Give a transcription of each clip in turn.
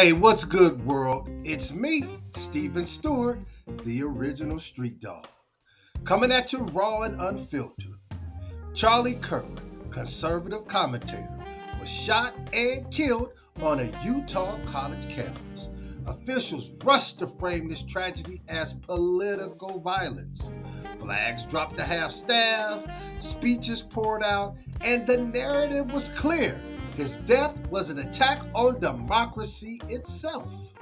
Hey, what's good, world? It's me, Stephen Stewart, the original street dog, coming at you raw and unfiltered. Charlie Kirk, conservative commentator, was shot and killed on a Utah college campus. Officials rushed to frame this tragedy as political violence. Flags dropped to half-staff, speeches poured out, and the narrative was clear. His death was an attack on democracy itself.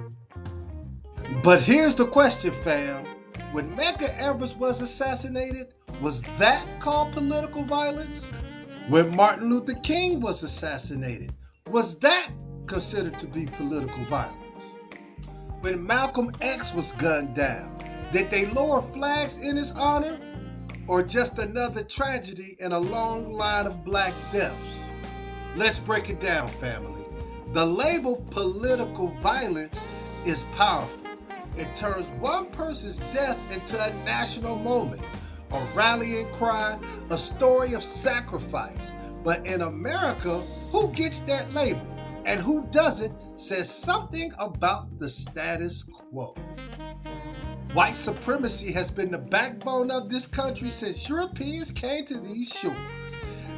But here's the question, fam. When Medgar Evers was assassinated, was that called political violence? When Martin Luther King was assassinated, was that considered to be political violence? When Malcolm X was gunned down, did they lower flags in his honor? Or just another tragedy in a long line of black deaths? Let's break it down, family. The label political violence is powerful. It turns one person's death into a national moment, a rallying cry, a story of sacrifice. But in America, who gets that label and who doesn't says something about the status quo. White supremacy has been the backbone of this country since Europeans came to these shores.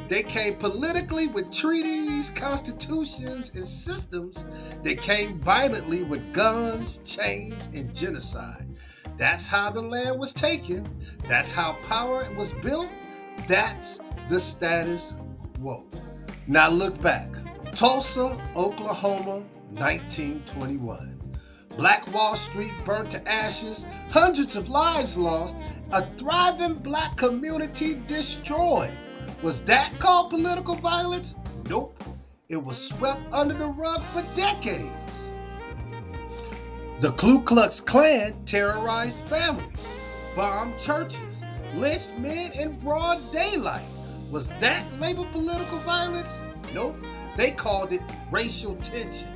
They came politically with treaties, constitutions, and systems. They came violently with guns, chains, and genocide. That's how the land was taken. That's how power was built. That's the status quo. Now look back. Tulsa, Oklahoma, 1921. Black Wall Street burnt to ashes, hundreds of lives lost, a thriving black community destroyed. Was that called political violence? Nope. It was swept under the rug for decades. The Ku Klux Klan terrorized families, bombed churches, lynched men in broad daylight. Was that labeled political violence? Nope. They called it racial tension,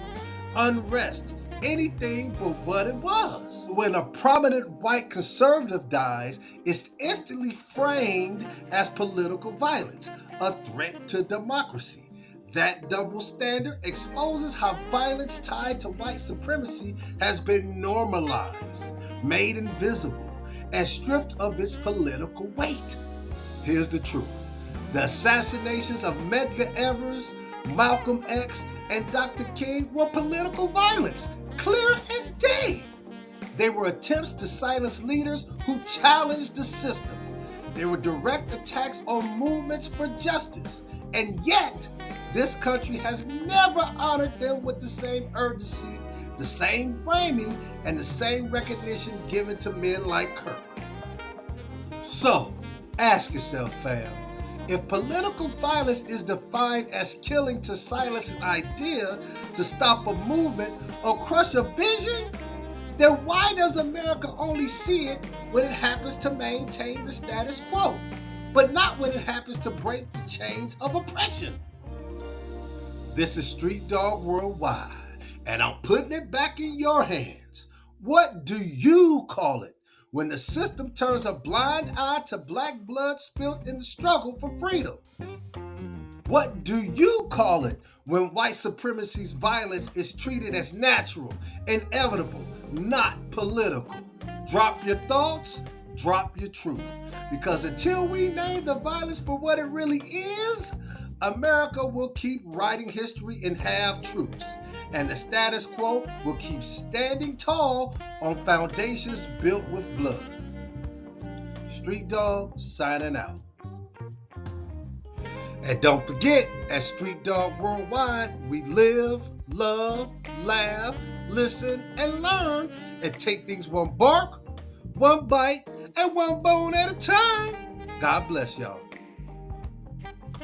unrest, anything but what it was. When a prominent white conservative dies, it's instantly framed as political violence, a threat to democracy. That double standard exposes how violence tied to white supremacy has been normalized, made invisible, and stripped of its political weight. Here's the truth. The assassinations of Medgar Evers, Malcolm X, and Dr. King were political violence, clear as day. They were attempts to silence leaders who challenged the system. They were direct attacks on movements for justice. And yet, this country has never honored them with the same urgency, the same framing, and the same recognition given to men like Kirk. So, ask yourself, fam, if political violence is defined as killing to silence an idea, to stop a movement, or crush a vision, then why does America only see it when it happens to maintain the status quo, but not when it happens to break the chains of oppression? This is Street Dawg Worldwide, and I'm putting it back in your hands. What do you call it when the system turns a blind eye to black blood spilt in the struggle for freedom? What do you call it when white supremacy's violence is treated as natural, inevitable, not political? Drop your thoughts, drop your truth. Because until we name the violence for what it really is, America will keep writing history in half-truths, and the status quo will keep standing tall on foundations built with blood. Street Dawg signing out. And don't forget, at Street Dawg Worldwide, we live, love, laugh, listen, and learn, and take things one bark, one bite, and one bone at a time. God bless y'all.